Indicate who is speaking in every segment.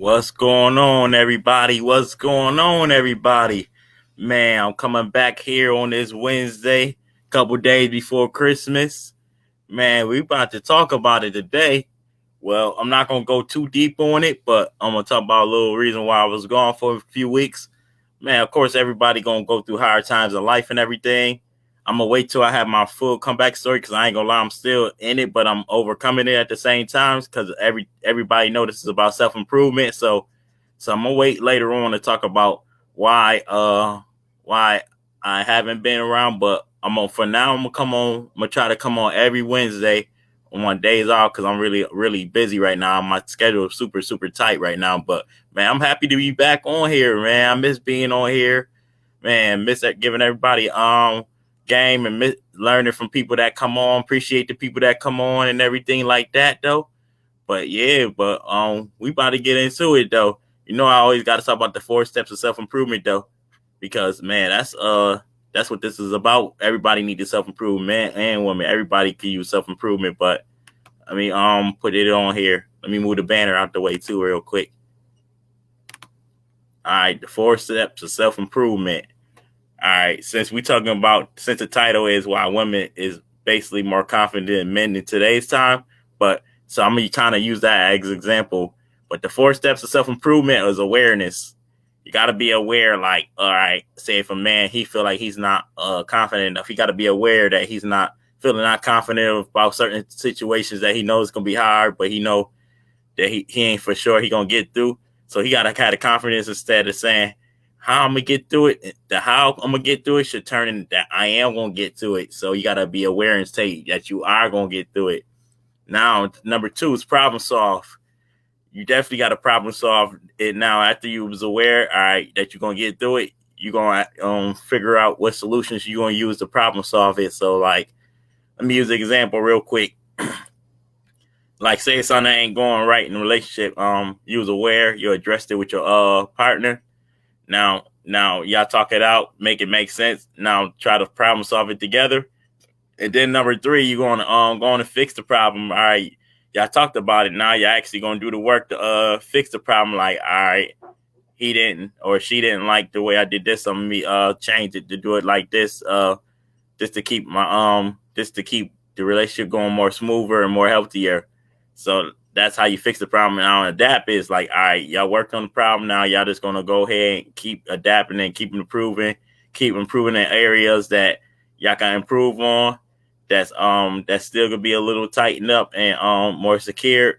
Speaker 1: What's going on, everybody? What's going on, everybody? Man, I'm coming back here on this Wednesday, couple days before Christmas. Man, we about to talk about it today. Well, I'm not gonna go too deep on it, but I'm gonna talk about a little reason why I was gone for a few weeks. Man, of course, everybody gonna go through hard times in life and everything. I'm gonna wait till I have my full comeback story because I ain't gonna lie, I'm still in it, but I'm overcoming it at the same time because everybody knows this is about self improvement. So I'm gonna wait later on to talk about why I haven't been around, but I'm on for now. I'm gonna try to come on every Wednesday on my days off because I'm really busy right now. My schedule is super tight right now, but man, I'm happy to be back on here, man. I miss being on here, man. Miss giving everybody game and learning from people that come on. Appreciate the people that come on and everything like that, though. But yeah, but we about to get into it though. You know, I always got to talk about the 4 steps of self improvement though, because man, that's what this is about. Everybody needs to self improve, man and woman. Everybody can use self improvement, but I mean, put it on here. Let me move the banner out the way too, real quick. All right, the 4 steps of self improvement. All right, since the title is why women is basically more confident than men in today's time, but so I'm gonna kind of use that as an example. But the 4 steps of self improvement is awareness. You got to be aware, like, all right, say if a man he feel like he's not confident enough, he got to be aware that he's not confident about certain situations that he knows gonna be hard, but he know that he ain't for sure he gonna get through. So he gotta have the confidence instead of saying how I'm gonna get through it. The how I'm gonna get through it should turn into that I am gonna get through it. So you gotta be aware and say that you are gonna get through it. Now, number 2 is problem solve. You definitely got to problem solve it now after you was aware, all right, that you're gonna get through it. You're gonna figure out what solutions you're gonna use to problem solve it. So, like, let me use an example real quick. Like, say something ain't going right in the relationship. You was aware, you addressed it with your partner. Now y'all talk it out, make it make sense. Now try to problem solve it together. And then number 3, you're going to fix the problem. All right, y'all talked about it. Now you're actually gonna do the work to fix the problem. Like, all right, he didn't or she didn't like the way I did this. I'm gonna change it to do it like this. Just to keep the relationship going more smoother and more healthier. So that's how you fix the problem. Now adapt is like, all right, y'all worked on the problem. Now y'all just gonna go ahead and keep adapting and keep improving in areas that y'all can improve on. That's still gonna be a little tightened up and more secure.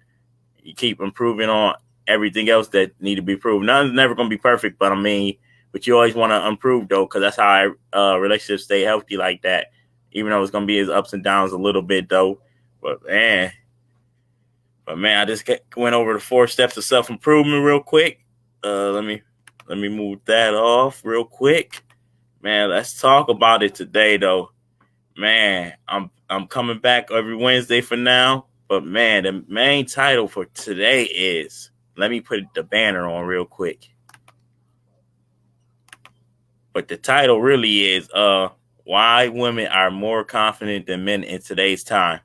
Speaker 1: You keep improving on everything else that need to be improved. None's never gonna be perfect, but I mean, but you always want to improve though, because that's how relationships stay healthy like that. Even though it's gonna be his ups and downs a little bit though, but man, I just went over the 4 steps of self improvement real quick. Let me move that off real quick. Man, let's talk about it today though. Man, I'm coming back every Wednesday for now. But man, the main title for today is, let me put the banner on real quick. But the title really is why women are more confident than men in today's time.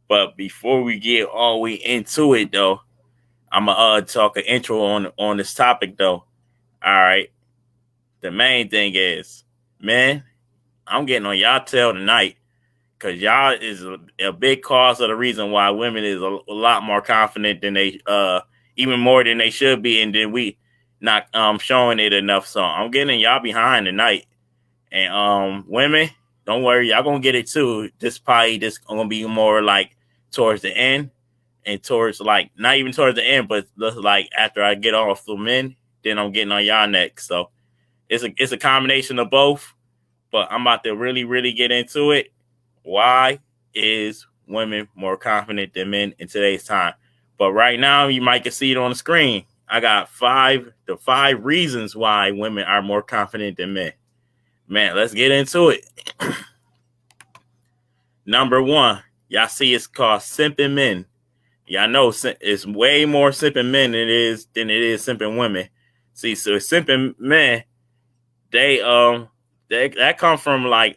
Speaker 1: But before we get all the way into it though, I'm gonna talk an intro on this topic though. All right. The main thing is, man, I'm getting on y'all tail tonight because y'all is a big cause of the reason why women is a lot more confident than they even more than they should be, and then we not showing it enough. So I'm getting y'all behind tonight. And women, don't worry, y'all gonna get it too. This probably just gonna be more like towards the end and towards like not even towards the end, but like after I get off the men, then I'm getting on y'all next. So it's a combination of both. But I'm about to really get into it. Why is women more confident than men in today's time? But right now, you might can see it on the screen. I got the five reasons why women are more confident than men. Man, let's get into it. Number 1, y'all see it's called simping men. Y'all know it's way more simping men than it is simping women. See, so simping men, they that come from like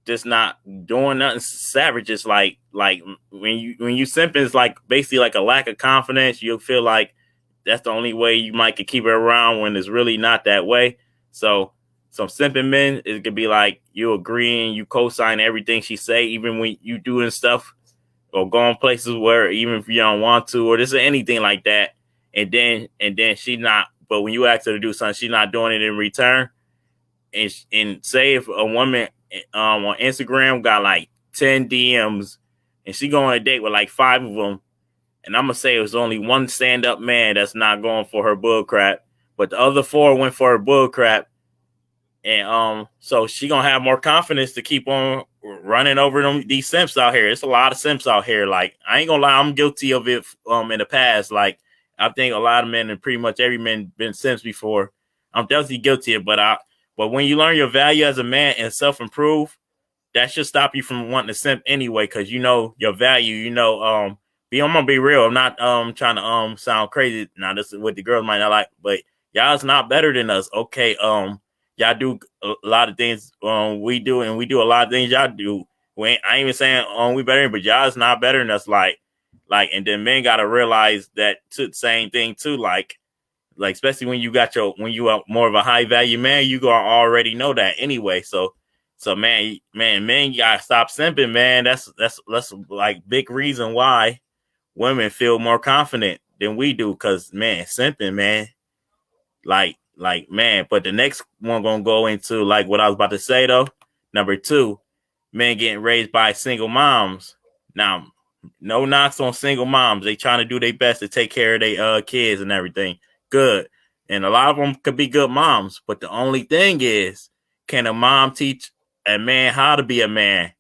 Speaker 1: just not doing nothing savage. It's like when you simping, it's like basically like a lack of confidence. You feel like that's the only way you might could keep it around when it's really not that way. So some simping men, it could be like you agreeing, you co-sign everything she say, even when you doing stuff or going places where even if you don't want to, or this or anything like that, and then she not. But when you ask her to do something, she's not doing it in return. And say if a woman on Instagram got like 10 DMs and she go on a date with like 5 of them, and I'm gonna say it was only one stand up man that's not going for her bull crap, but the other 4 went for her bull crap, and so she gonna have more confidence to keep on running over these simps out here. It's a lot of simps out here. Like, I ain't gonna lie, I'm guilty of it in the past. Like, I think a lot of men and pretty much every man been simps before. I'm definitely guilty of it, but when you learn your value as a man and self improve, that should stop you from wanting to simp anyway, because you know your value. I'm gonna be real. I'm not trying to sound crazy. Now this is what the girls might not like, but y'all's not better than us. Okay, y'all do a lot of things we do, and we do a lot of things y'all do. I ain't even saying we better, but y'all's not better than us. And then men gotta realize that same thing too. Like especially when you are more of a high value man, you gonna already know that anyway. So man, you gotta stop simping, man. That's like big reason why women feel more confident than we do. Cause man, simping, man, man. But the next one gonna go into like what I was about to say though. Number 2, men getting raised by single moms. Now, no knocks on single moms. They trying to do their best to take care of their kids and everything. Good. And a lot of them could be good moms. But the only thing is, can a mom teach a man how to be a man?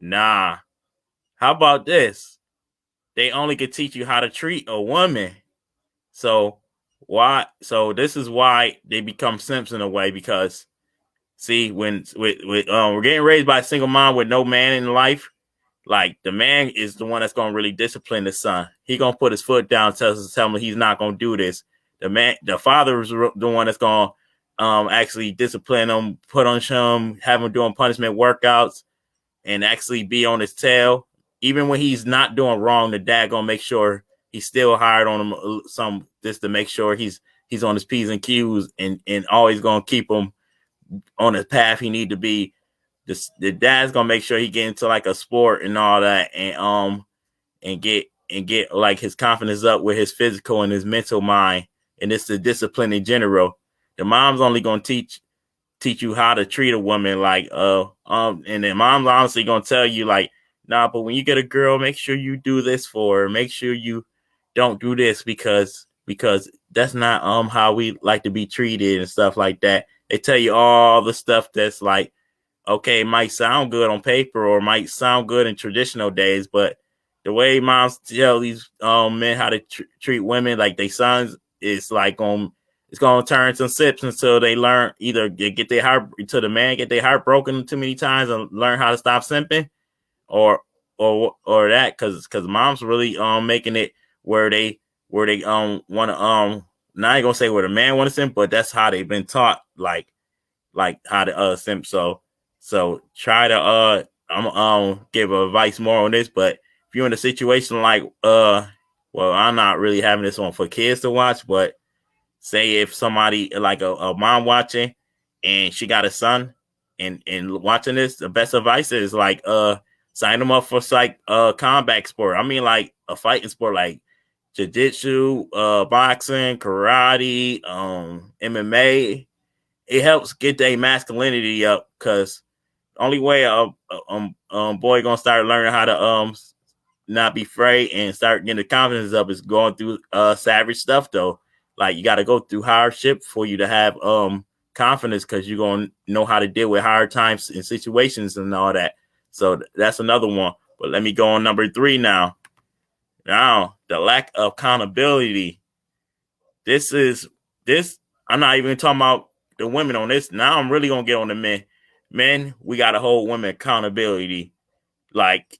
Speaker 1: Nah. How about this? They only could teach you how to treat a woman. So this is why they become simps in a way, because see, when we're getting raised by a single mom with no man in life, like the man is the one that's gonna really discipline the son. He gonna put his foot down, tell him he's not gonna do this. The father is the one that's gonna actually discipline him, put on him, have him doing punishment workouts, and actually be on his tail. Even when he's not doing wrong, the dad gonna make sure he's still hard on him some just to make sure he's on his P's and Q's, and always gonna keep him on the path he need to be. The dad's gonna make sure he get into like a sport and all that, and get like his confidence up with his physical and his mental mind, and it's the discipline in general. The mom's only gonna teach you how to treat a woman, and then mom's honestly gonna tell you like, nah, but when you get a girl, make sure you do this for her. Make sure you don't do this because that's not how we like to be treated and stuff like that. They tell you all the stuff that's like, okay, it might sound good on paper or might sound good in traditional days, but the way moms tell these men how to treat women like they sons, it's like it's gonna turn some sips until they learn either get their heart until the man get their heart broken too many times and learn how to stop simping, or that because mom's really making it where they want to now I ain't gonna say where the man want to simp, but that's how they've been taught like how to simp. So try to I'm give advice more on this, but if you're in a situation like well, I'm not really having this one for kids to watch, but say if somebody like a mom watching and she got a son and watching this, the best advice is like sign them up for like combat sport. I mean like a fighting sport like jiu-jitsu, boxing, karate, MMA. It helps get their masculinity up, because only way a boy gonna start learning how to not be afraid and start getting the confidence up is going through savage stuff though. Like you got to go through hardship for you to have confidence, because you're gonna know how to deal with hard times and situations and all that. So that's another one. But let me go on number 3 now. Now the lack of accountability. This. I'm not even talking about the women on this. Now I'm really gonna get on the men. Men, we gotta hold women accountability. Like,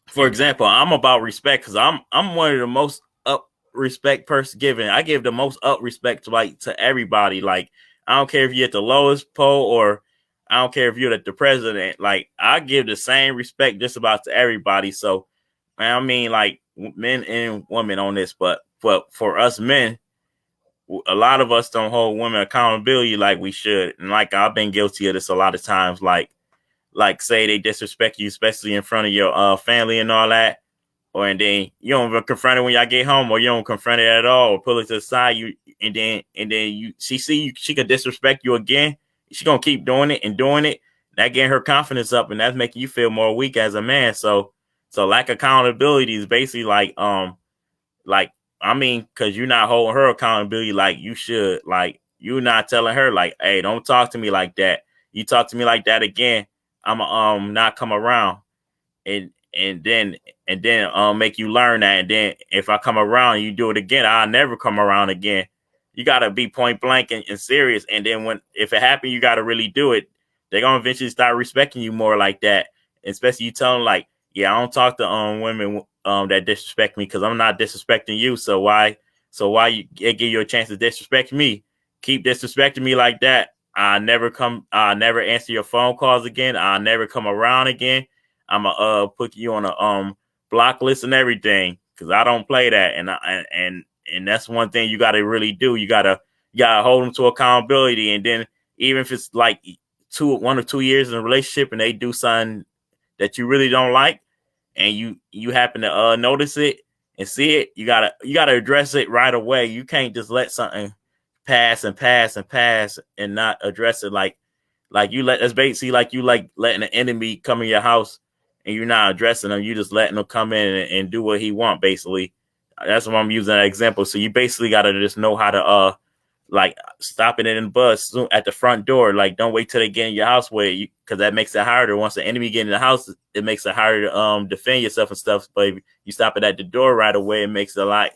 Speaker 1: for example, I'm about respect, because I'm one of the most up respect person given. I give the most up respect to everybody. Like, I don't care if you're at the lowest pole or I don't care if you're the president. Like, I give the same respect just about to everybody. So, I mean, like men and women on this, but but for us men, a lot of us don't hold women accountability like we should. And like I've been guilty of this a lot of times. Like say they disrespect you, especially in front of your family and all that, or and then you don't even confront it when y'all get home, or you don't confront it at all, or pull it to the side. She see you, she could disrespect you again. She gonna keep doing it and doing it. That getting her confidence up, and that's making you feel more weak as a man. So lack of accountability is basically like I mean, because you're not holding her accountability like you should. Like you're not telling her like, hey, don't talk to me like that. You talk to me like that again, I'ma not come around. And then make you learn that. And then if I come around and you do it again, I'll never come around again. You gotta be point blank and serious. And then if it happens, you gotta really do it. They're gonna eventually start respecting you more like that. Especially you tell them like, yeah, I don't talk to women that disrespect me because I'm not disrespecting you. So why you give you a chance to disrespect me? Keep disrespecting me like that. I never answer your phone calls again. I'll never come around again. I'm gonna put you on a block list and everything because I don't play that. And that's one thing you got to really do. You gotta hold them to accountability. And then even if it's like 1 or 2 years in a relationship and they do something that you really don't like, and you happen to notice it and see it, you gotta address it right away. You can't just let something pass and not address it. Like you let that's basically like you like letting an enemy come in your house and you're not addressing them. You just letting them come in and do what he want. Basically, that's what I'm using that example. So you basically got to just know how to like stop it in the bus at the front door. Like don't wait till they get in your house with you, because that makes it harder. Once the enemy get in the house, it makes it harder to defend yourself and stuff. But if you stop it at the door right away, it makes it a lot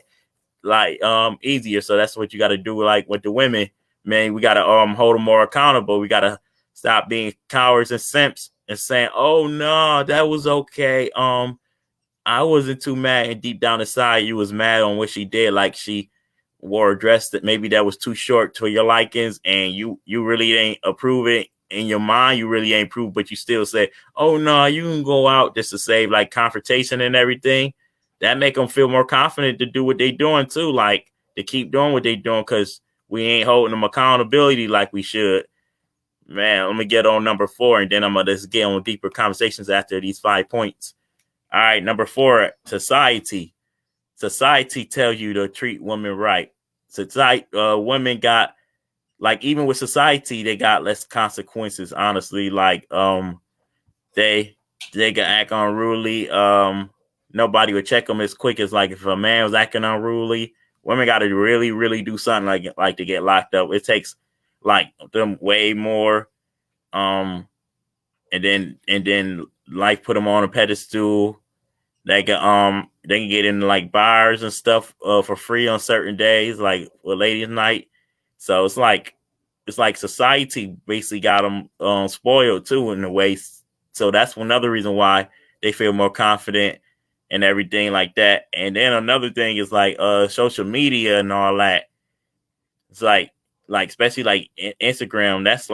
Speaker 1: easier. So that's what you got to do. Like with the women, man, we got to hold them more accountable. We got to stop being cowards and simps and saying, "Oh no, that was okay. I wasn't too mad." And deep down inside, you was mad on what she did. Like she wore a dress that maybe that was too short to your likings, and you really ain't approve it in your mind. You really ain't prove, but you still say, "Oh no, you can go out," just to save like confrontation and everything. That make them feel more confident to do what they doing too, like to keep doing what they doing, because we ain't holding them accountability like we should. Man, let me get on number 4, and then I'm gonna just get on deeper conversations after these 5 points. All right, number 4, society. Society tells you to treat women right. Society, women got like even with society, they got less consequences. Honestly, like they can act unruly. Nobody would check them as quick as like if a man was acting unruly. Women got to really, really do something like to get locked up. It takes like them way more. And then like put them on a pedestal. They can get into like bars and stuff for free on certain days, like with ladies' night. So it's like society basically got them spoiled too in a way. So that's another reason why they feel more confident and everything like that. And then another thing is like social media and all that. It's like especially like Instagram. That's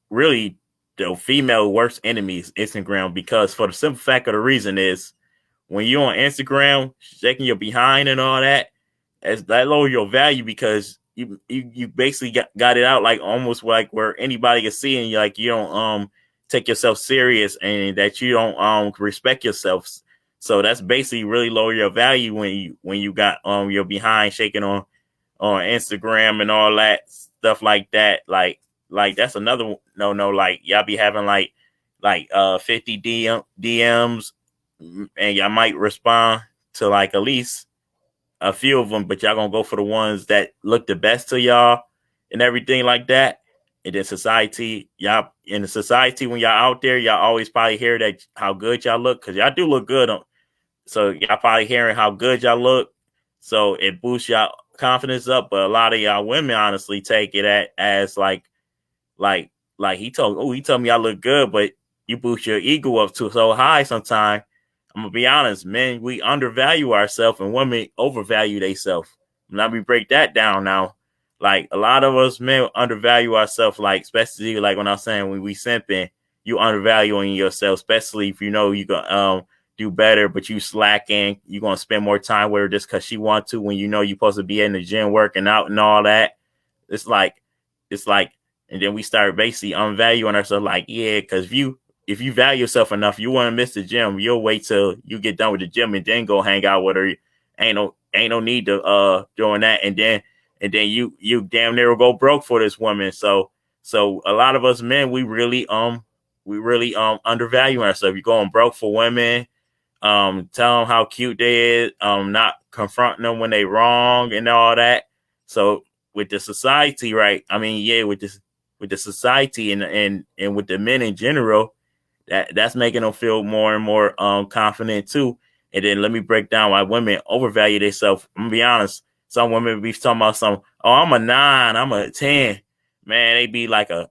Speaker 1: really the female worst enemies, Instagram, because for the simple fact of the reason is when you're on Instagram shaking your behind and all that, that lower your value because you basically got it out like almost like where anybody can see, and you don't take yourself serious and that you don't respect yourself. So that's basically really lower your value when you got your behind shaking on Instagram and all that stuff like that. Like that's another no. Like y'all be having like 50 DMs, and y'all might respond to like at least a few of them, but y'all gonna go for the ones that look the best to y'all and everything like that. And then society, y'all in the society when y'all out there, y'all always probably hear that how good y'all look, because y'all do look good so y'all probably hearing how good y'all look, so it boosts y'all confidence up. But a lot of y'all women honestly take it as like he told me I look good, but you boost your ego up to so high sometimes. I'm gonna be honest, men, we undervalue ourselves and women overvalue themselves. Now we break that down now. Like a lot of us men undervalue ourselves, like especially like when I'm saying when we simping, you undervaluing yourself, especially if you know you got do better, but you slacking. You're gonna spend more time with her just because she wants to when you know you're supposed to be in the gym working out and all that. It's like it's like, and then we start basically unvaluing ourselves. Like, yeah, because if you value yourself enough, you want to miss the gym. You'll wait till you get done with the gym and then go hang out with her. Ain't no need to doing that. And then you damn near will go broke for this woman. So a lot of us men, we really undervalue ourselves. You're going broke for women. Tell them how cute they is. Not confronting them when they wrong and all that. So with the society, right? I mean, yeah, with the society and with the men in general, that's making them feel more and more confident too. And then let me break down why women overvalue themselves. I'm gonna be honest. Some women be talking about I'm a 9, I'm a 10. Man, they be like a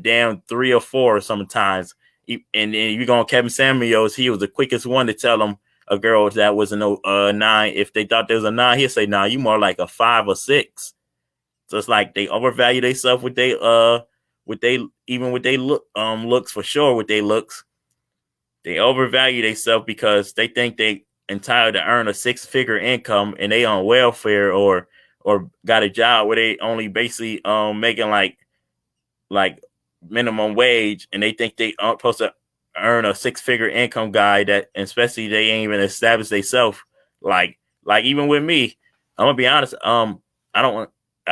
Speaker 1: damn 3 or 4 sometimes. And then you go on Kevin Samuels, he was the quickest one to tell them a girl that was a 9. If they thought there was a 9, he'd say, "Nah, you more like a 5 or 6." So it's like they overvalue themselves with they looks for sure. With they looks, they overvalue themselves because they think they entitled to earn a 6-figure income and they on welfare or got a job where they only basically making like minimum wage, and they think they aren't supposed to earn a 6-figure income guy that, especially they ain't even established themselves. Like even with me, I'm gonna be honest. I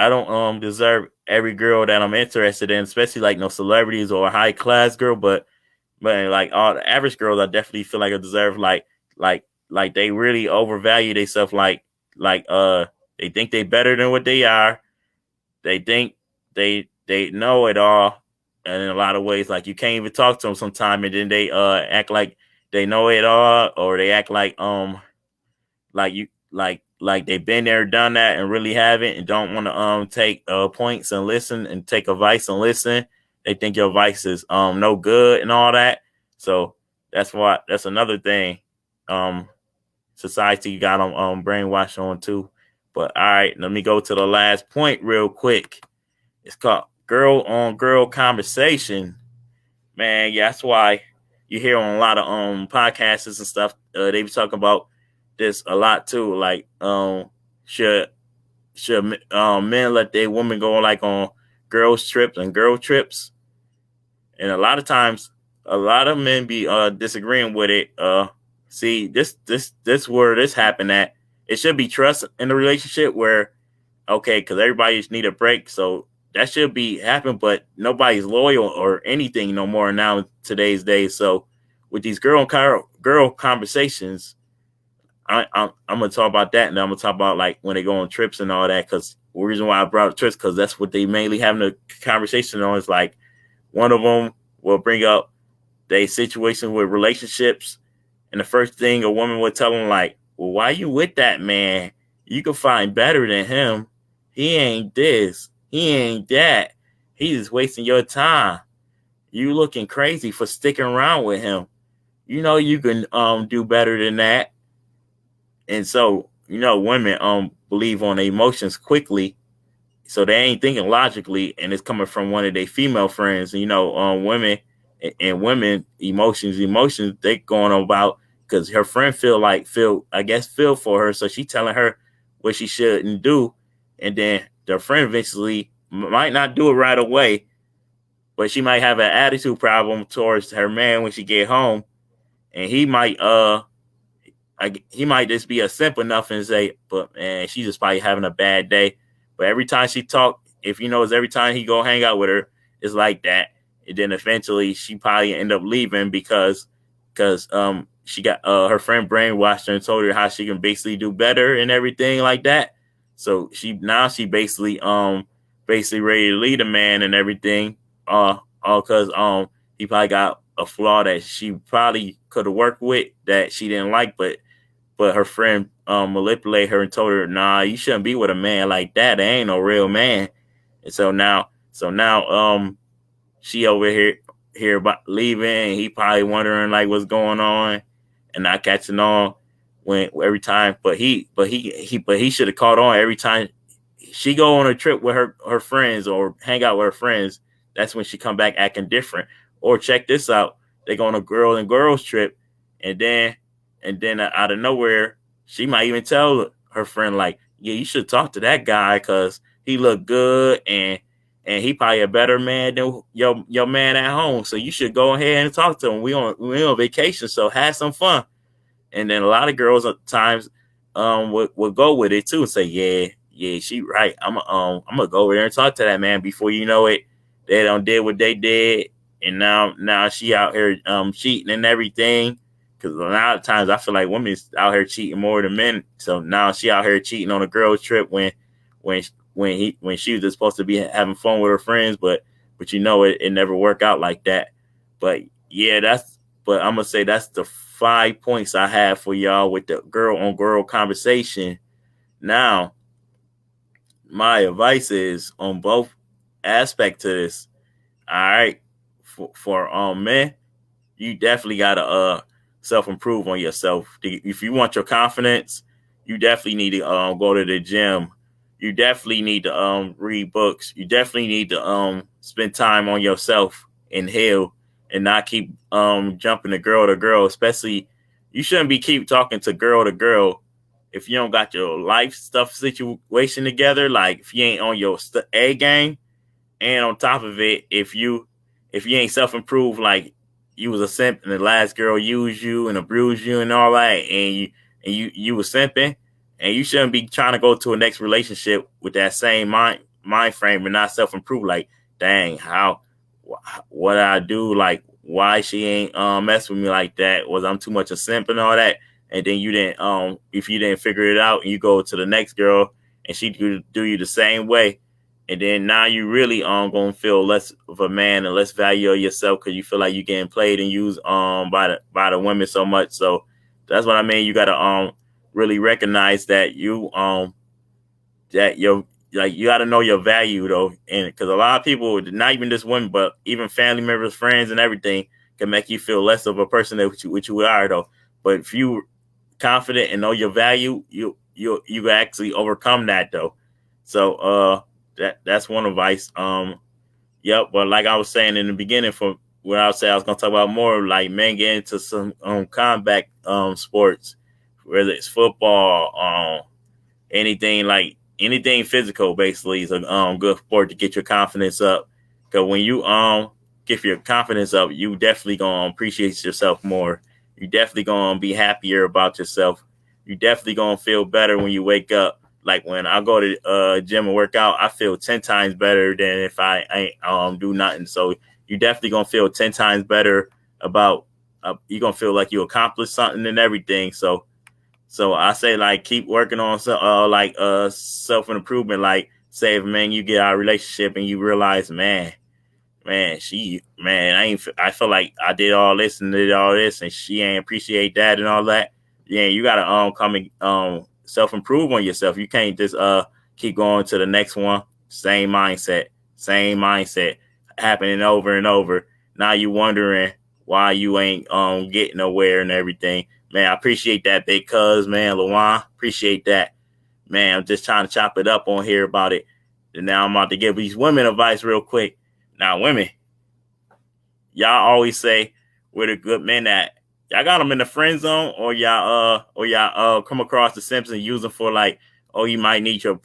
Speaker 1: don't deserve every girl that I'm interested in, especially like no celebrities or a high class girl, but like all the average girls, I definitely feel like I deserve like they really overvalue themselves. Like they think they better than what they are. They think they know it all, and in a lot of ways, like you can't even talk to them sometime, and then they act like they know it all, or they act like you like they've been there, done that, and really haven't, and don't want to take points and listen and take advice and listen. They think your advice is no good and all that. So that's another thing. Um, Society got them brainwashed on too. But all right, let me go to the last point real quick. It's called girl on girl conversation. Man, yeah, that's why you hear on a lot of podcasts and stuff. They be talking about this a lot too. Like, should men let their women go like on girls trips and girl trips? And a lot of times, a lot of men be disagreeing with it. See, this where this happened at. It should be trust in the relationship where okay, because everybody just need a break, so that should be happen. But nobody's loyal or anything no more now in today's days. So with these girl conversations, I'm gonna talk about that, and I'm gonna talk about like when they go on trips and all that. Because the reason why I brought up trips because that's what they mainly having a conversation on. Is like one of them will bring up their situation with relationships, and the first thing a woman would tell them like, "Well, why you with that man? You can find better than him. He ain't this. He ain't that. He's just wasting your time. You looking crazy for sticking around with him. You know you can do better than that." And so, women believe on their emotions quickly. So they ain't thinking logically, and it's coming from one of their female friends. Women and women emotions they going about because her friend feel for her, so she telling her what she shouldn't do, and then the friend eventually might not do it right away, but she might have an attitude problem towards her man when she get home, and he might just be a simp enough and say, but man, she's just probably having a bad day. But every time she talk, if he knows every time he go hang out with her, it's like that. And then eventually she probably end up leaving because she got her friend brainwashed her and told her how she can basically do better and everything like that. So she basically ready to lead a man and everything. All because he probably got a flaw that she probably could have worked with that she didn't like, but her friend manipulated her and told her, "Nah, you shouldn't be with a man like that. There ain't no real man." And so now, she over here about leaving, and he probably wondering like what's going on, and not catching on when every time. But he should have caught on every time she go on a trip with her friends or hang out with her friends. That's when she come back acting different. Or check this out, they go on a girl and girls trip, and then out of nowhere, she might even tell her friend like, "Yeah, you should talk to that guy because he look good and he probably a better man than your man at home. So you should go ahead and talk to him. We on vacation, so have some fun." And then a lot of girls at times would go with it too and say, yeah, she right. I'm gonna go over there and talk to that man. Before you know it, they don't did what they did, and now she out here cheating and everything. Because a lot of times I feel like women is out here cheating more than men. So now she out here cheating on a girl's trip when when she was just supposed to be having fun with her friends, but it never worked out like that. But yeah, but I'm gonna say that's the 5 points I have for y'all with the girl on girl conversation. Now, my advice is on both aspects to this. All right, for men, you definitely gotta self improve on yourself. If you want your confidence, you definitely need to go to the gym. You definitely need to read books. You definitely need to spend time on yourself and heal and not keep jumping to girl. Especially, you shouldn't be keep talking to girl if you don't got your life stuff situation together. Like if you ain't on your A game, and on top of it, if you ain't self improved, like you was a simp and the last girl used you and abused you and all that, and you was simping, and you shouldn't be trying to go to a next relationship with that same mind frame and not self improve. Like, dang, what did I do? Like, why she ain't mess with me like that? Was I'm too much a simp and all that? And then you didn't if you didn't figure it out and you go to the next girl and she do you the same way, and then now you really gonna feel less of a man and less value of yourself because you feel like you're getting played and used by the women so much. So that's what I mean. You gotta really recognize that you got to know your value though, and because a lot of people, not even just women, but even family members, friends, and everything, can make you feel less of a person that which you are though. But if you confident and know your value, you actually overcome that though. So that's one advice. Yep. But like I was saying in the beginning, for what I would say, I was gonna talk about more like men get into some combat sports, whether it's football, anything physical. Basically, is a good sport to get your confidence up. Because when you get your confidence up, you definitely gonna appreciate yourself more. You definitely gonna be happier about yourself. You definitely gonna feel better when you wake up. Like when I go to gym and work out, I feel 10 times better than if I ain't do nothing. So you definitely gonna feel 10 times better about. You gonna feel like you accomplished something and everything. So I say like keep working on self improvement. Like say if man you get out of a relationship and you realize I feel like I did all this and did all this and she ain't appreciate that and all that. Yeah, you gotta come and self improve on yourself. You can't just keep going to the next one. Same mindset happening over and over. Now you wondering why you ain't getting nowhere and everything. Man, I appreciate that, big cuz, man, Luan. Appreciate that. Man, I'm just trying to chop it up on here about it. And now I'm about to give these women advice real quick. Now, women, y'all always say where the good men at. Y'all got them in the friend zone, or y'all come across the Simps and use them for like, oh, you might need your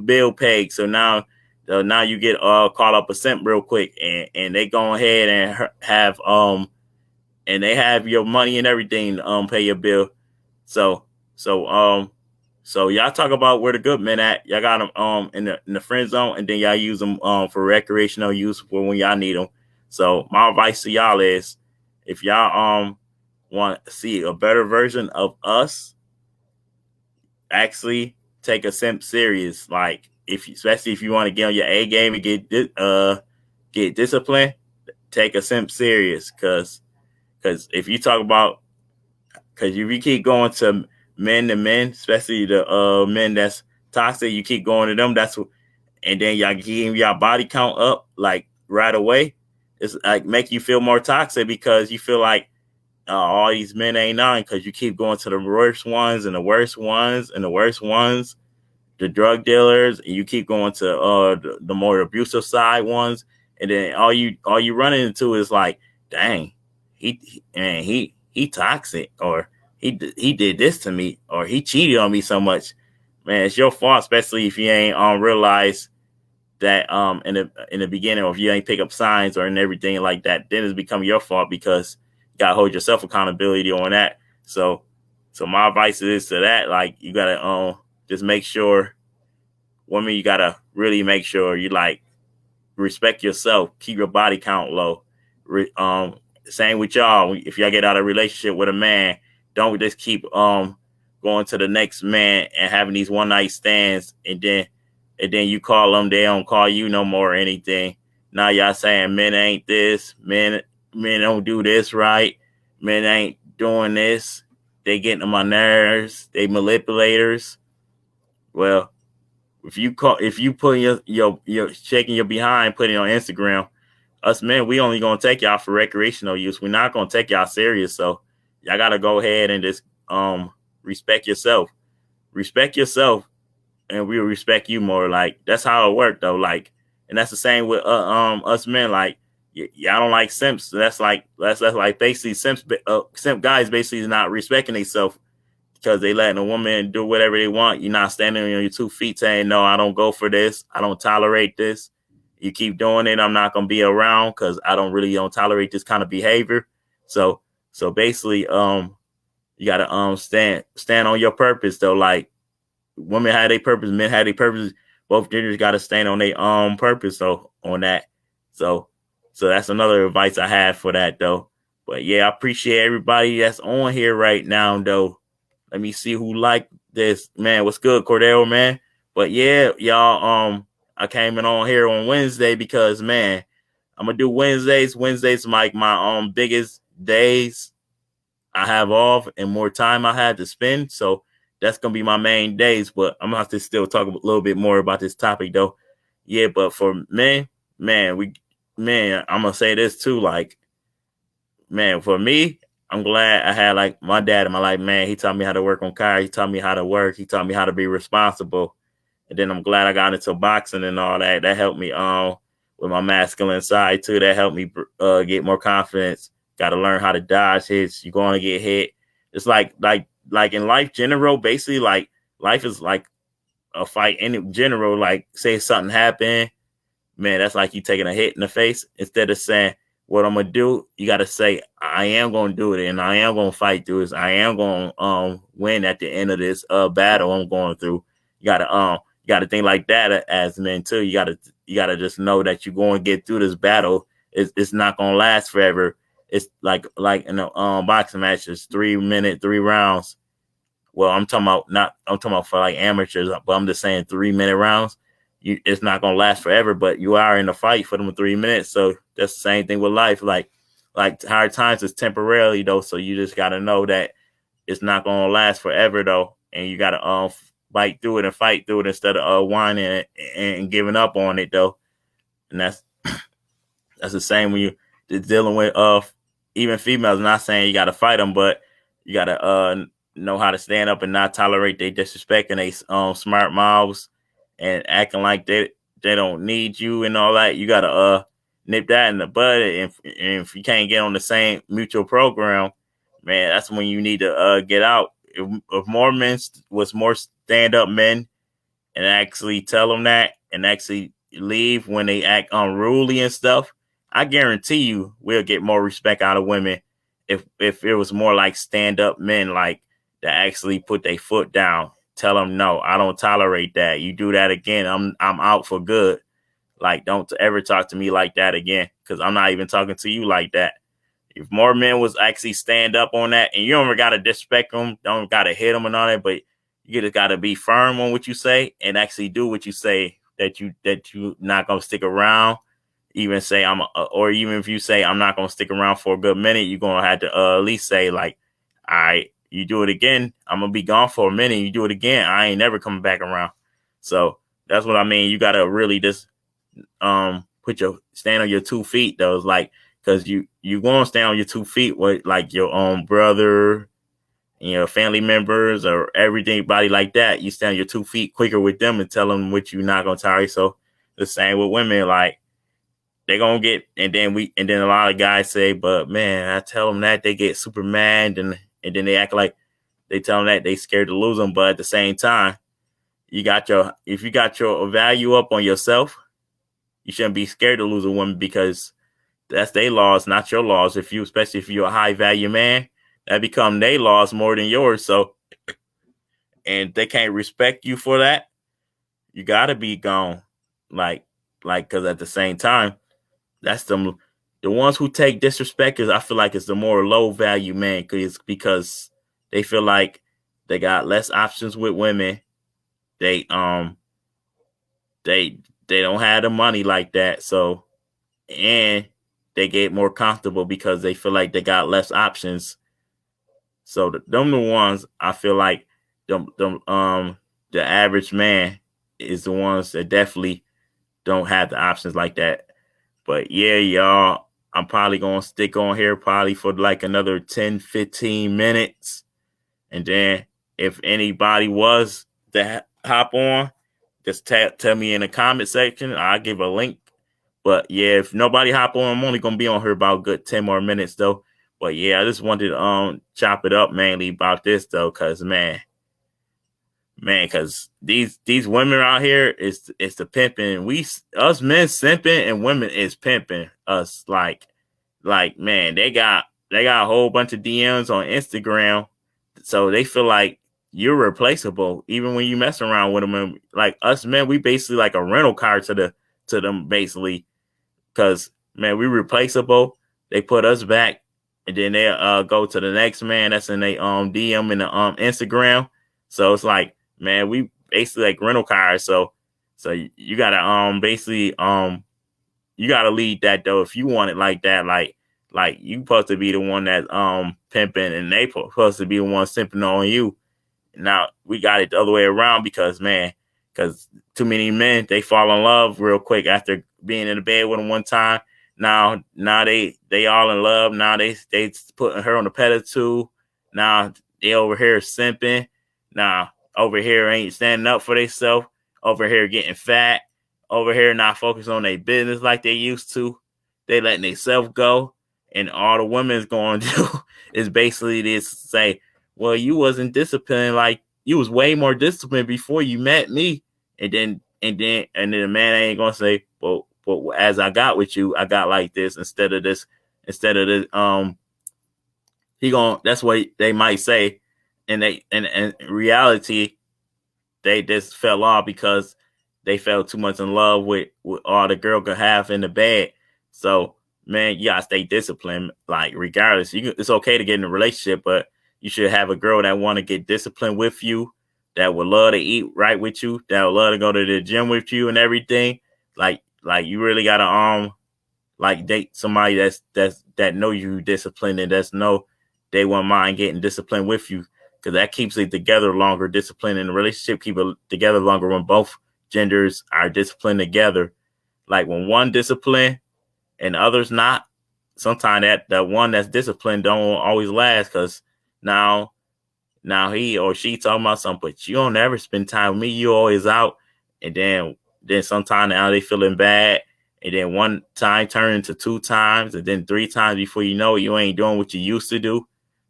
Speaker 1: bill paid. So now you get caught up a simp real quick, and they go ahead and have and they have your money and everything pay your bill. So so so y'all talk about where the good men at. Y'all got them in the friend zone, and then y'all use them for recreational use for when y'all need them. So my advice to y'all is, if y'all want to see a better version of us, actually take a simp serious. Like especially if you want to get on your A game and get disciplined, take a simp serious. Because if you talk about, because if you keep going to men, especially the men that's toxic, you keep going to them. And then y'all getting y'all body count up like right away. It's like make you feel more toxic because you feel like all these men ain't on, because you keep going to the worst ones and the worst ones and the worst ones, the drug dealers, and you keep going to the more abusive side ones, and then all you running into is like, dang, he he toxic, or he did this to me, or he cheated on me so much. Man, it's your fault, especially if you ain't realize that in the beginning, or if you ain't pick up signs or and everything like that, then it's become your fault because you gotta hold yourself accountability on that. So my advice is to that, like, you gotta just make sure, women, you gotta really make sure you like respect yourself, keep your body count low. Same with y'all. If y'all get out of a relationship with a man, don't just keep going to the next man and having these one night stands, and then you call them, they don't call you no more or anything. Now y'all saying men ain't this, men don't do this right, men ain't doing this, they getting on my nerves, they manipulators. Well, if you put your shaking your behind, putting it on Instagram, us men, we only gonna take y'all for recreational use. We're not gonna take y'all serious. So y'all gotta go ahead and just respect yourself. Respect yourself, and we'll respect you more. Like, that's how it worked though. Like, and that's the same with us men. Like, y'all don't like simps. So that's like basically simp guys basically is not respecting themselves because they letting a woman do whatever they want. You're not standing on your 2 feet saying, no, I don't go for this. I don't tolerate this. You keep doing it, I'm not gonna be around because I don't tolerate this kind of behavior. So basically, you gotta stand on your purpose though. Like, women had their purpose, men had their purpose. Both genders gotta stand on their purpose. So on that. So that's another advice I have for that though. But yeah, I appreciate everybody that's on here right now though. Let me see who like this. Man, what's good, Cordell, man? But yeah, y'all, I came in on here on Wednesday because, man, I'm gonna do Wednesdays. Wednesdays like my biggest days I have off and more time I had to spend. So that's gonna be my main days. But I'm gonna have to still talk a little bit more about this topic though. Yeah, but for men, man, I'm gonna say this too. Like, man, for me, I'm glad I had like my dad in my life. Man, he taught me how to work on cars. He taught me how to work. He taught me how to be responsible. And then I'm glad I got into boxing and all that. That helped me with my masculine side too. That helped me get more confidence. Got to learn how to dodge hits. You're going to get hit. It's like in life general, basically, like, life is like a fight in general. Like, say something happened, man, that's like you taking a hit in the face. Instead of saying, what I'm gonna do, you gotta say, I am gonna do it and I am gonna fight through this. I am gonna win at the end of this battle I'm going through. You gotta think like that as men too. You gotta just know that you're going to get through this battle. It's not gonna last forever. It's like in a boxing match, it's 3 minutes, 3 rounds. Well, I'm talking about for like amateurs, but I'm just saying 3-minute rounds. It's not gonna last forever, but you are in a fight for them 3 minutes. So that's the same thing with life. Like hard times is temporarily though. So you just gotta know that it's not gonna last forever though, and you gotta fight through it and fight through it instead of whining and giving up on it though. And that's the same when you're dealing with even females. I'm not saying you gotta fight them, but you gotta know how to stand up and not tolerate they disrespect and they smart mouths and acting like they don't need you and all that. You gotta nip that in the bud. And if you can't get on the same mutual program, man, that's when you need to get out. If more men was more stand up men and actually tell them that and actually leave when they act unruly and stuff, I guarantee you we'll get more respect out of women if it was more like stand up men, like, that actually put their foot down. Tell them, no, I don't tolerate that. You do that again, I'm out for good. Like, don't ever talk to me like that again, because I'm not even talking to you like that. If more men was actually stand up on that, and you don't got to disrespect them, don't got to hit them and all that, but you just got to be firm on what you say and actually do what you say, that you not going to stick around. Even say or even if you say I'm not going to stick around for a good minute, you're going to have to at least say, like, all right, you do it again, I'm going to be gone for a minute. You do it again, I ain't never coming back around. So that's what I mean. You got to really just stand on your 2 feet though. It's like, because you going to stand on your 2 feet with like your own brother, family members or everybody like that. You stand on your 2 feet quicker with them and tell them what you're not going to tolerate. So the same with women. Like, they gonna get, and then a lot of guys say, but man, I tell them that they get super mad, and then they act like they tell them that they scared to lose them. But at the same time, if you got your value up on yourself, you shouldn't be scared to lose a woman because that's their laws, not your laws. Especially if you're a high value man, that become their laws more than yours. So, and they can't respect you for that. You gotta be gone, like, because at the same time, that's the ones who take disrespect. Is I feel like it's the more low value man, because they feel like they got less options with women. They they don't have the money like that, so and they get more comfortable because they feel like they got less options. So them the ones I feel like the average man is the ones that definitely don't have the options like that. But yeah, y'all, I'm probably gonna stick on here probably for like another 10, 15 minutes. And then if anybody was to hop on, just tell me in the comment section. I'll give a link. But yeah, if nobody hop on, I'm only gonna be on here about a good 10 more minutes though. But yeah, I just wanted to chop it up mainly about this though, cause cause these women out here is the pimping. Us men simping and women is pimping us man, they got a whole bunch of DMs on Instagram, so they feel like you're replaceable even when you mess around with them. And like us men, we basically like a rental car to them basically, because man, we replaceable. They put us back, and then they go to the next man that's in they DM in the Instagram. So it's like, man, we basically like rental cars. So you gotta basically you gotta lead that though if you want it like that. Like you supposed to be the one that pimping, and they supposed to be the one simping on you. Now we got it the other way around because too many men, they fall in love real quick after being in the bed with them one time. Now they all in love. Now they putting her on the pedestal. Now they over here simping. Now over here ain't standing up for themselves. Over here getting fat. Over here not focusing on their business like they used to. They letting themselves go. And all the women's going to do is basically this: say, well, you wasn't disciplined. Like you was way more disciplined before you met me. And then the man ain't gonna say, well, as I got with you, I got like this instead of this. He going that's what they might say. And in reality, they just fell off because they fell too much in love with all the girl could have in the bed. So man, you gotta stay disciplined. Like regardless, it's okay to get in a relationship, but you should have a girl that want to get disciplined with you, that would love to eat right with you, that would love to go to the gym with you and everything. Like you really gotta like date somebody that know you disciplined, and that's know they won't mind getting disciplined with you, because that keeps it together longer. Discipline in a relationship keep it together longer when both genders are disciplined together. Like when one disciplined and others not, sometimes that one that's disciplined don't always last, because now he or she talking about something, but you don't ever spend time with me. You always out. And then sometimes now they feeling bad. And then one time turn into two times, and then three times before you know it, you ain't doing what you used to do.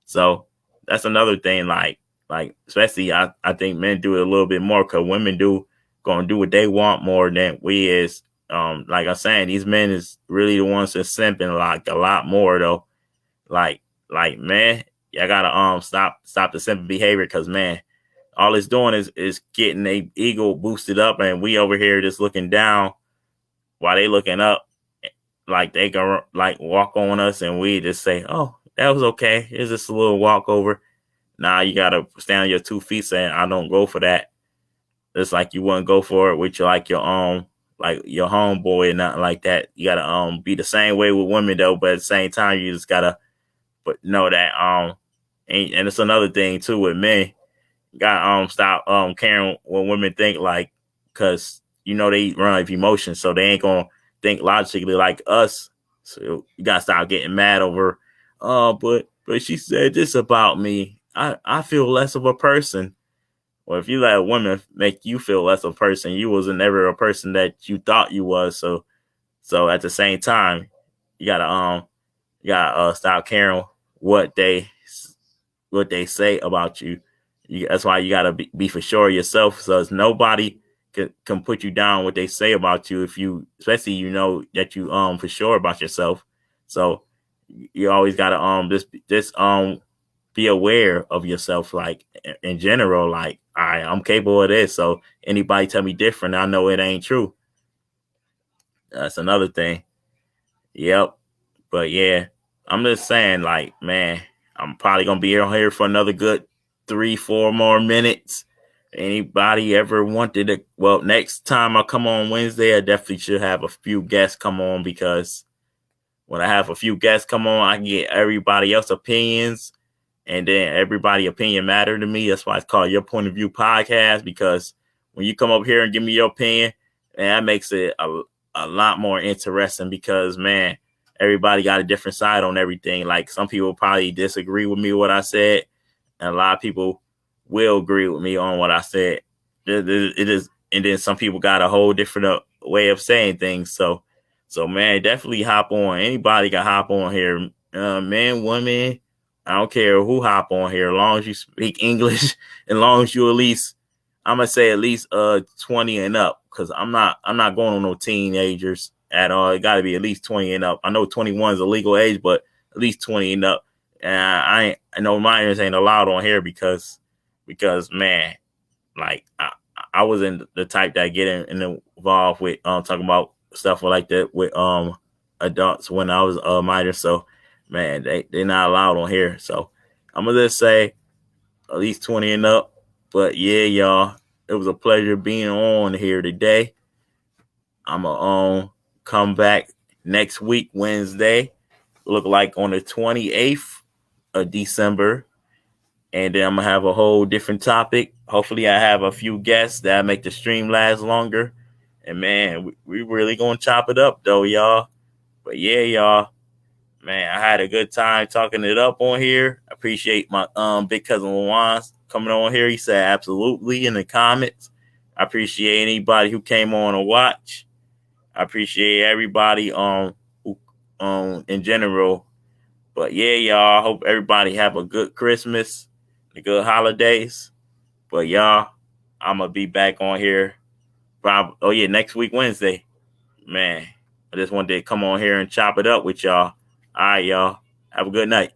Speaker 1: So that's another thing. Like especially I think men do it a little bit more, because women gonna do what they want more than we is. Like I'm saying, these men is really the ones that's simping like a lot more though. Like man, I gotta stop the simple behavior, because man, all it's doing is getting a ego boosted up, and we over here just looking down while they looking up, like they can like walk on us, and we just say, oh, that was okay, it's just a little walkover. Now you gotta stand on your 2 feet saying, I don't go for that. It's like you wouldn't go for it with your homeboy and nothing like that. You gotta be the same way with women though, but at the same time you just gotta know that and it's another thing too with men. Got stop caring what women think, like, because they run with emotions, so they ain't gonna think logically like us. So you gotta stop getting mad over, but she said this about me. I feel less of a person. Well, if you let a woman make you feel less of a person, you wasn't ever a person that you thought you was. So So at the same time, you gotta stop caring what they say about you. That's why you gotta be for sure of yourself. So it's nobody can put you down what they say about you if you, especially you know that you for sure about yourself. So you always gotta just be aware of yourself, like in general. Like I'm capable of this. So anybody tell me different, I know it ain't true. That's another thing. Yep. But yeah, I'm just saying, like, man, I'm probably gonna be on here for another good 3, 4 more minutes. Anybody ever wanted to? Well, next time I come on Wednesday, I definitely should have a few guests come on, because when I have a few guests come on, I can get everybody else's opinions, and then everybody opinion matter to me. That's why it's called Your Point of View Podcast, because when you come up here and give me your opinion, man, that makes it a lot more interesting, because man, everybody got a different side on everything. Like some people probably disagree with me what I said, and a lot of people will agree with me on what I said. It is, and then some people got a whole different way of saying things. So man, definitely hop on. Anybody can hop on here, man, woman. I don't care who hop on here, as long as you speak English, as long as you at least, I'm gonna say at least 20 and up, because I'm not going on no teenagers at all. It got to be at least 20 and up. I know 21 is a legal age, but at least 20 and up. And I know minors ain't allowed on here, because man, like I wasn't the type that get involved with talking about stuff like that with adults when I was a minor. So man, they're not allowed on here. So I'm gonna just say at least 20 and up. But yeah, y'all, it was a pleasure being on here today. I'm gonna come back next week, Wednesday. Look like on the 28th of December. And then I'm gonna have a whole different topic. Hopefully I have a few guests that make the stream last longer. And man, we really gonna chop it up though, y'all. But yeah, y'all. Man, I had a good time talking it up on here. I appreciate my big cousin Juan coming on here. He said absolutely in the comments. I appreciate anybody who came on to watch. I appreciate everybody who in general. But yeah, y'all, I hope everybody have a good Christmas, a good holidays. But y'all, I'm gonna be back on here. Next week Wednesday. Man, I just wanted to come on here and chop it up with y'all. All right, y'all. Have a good night.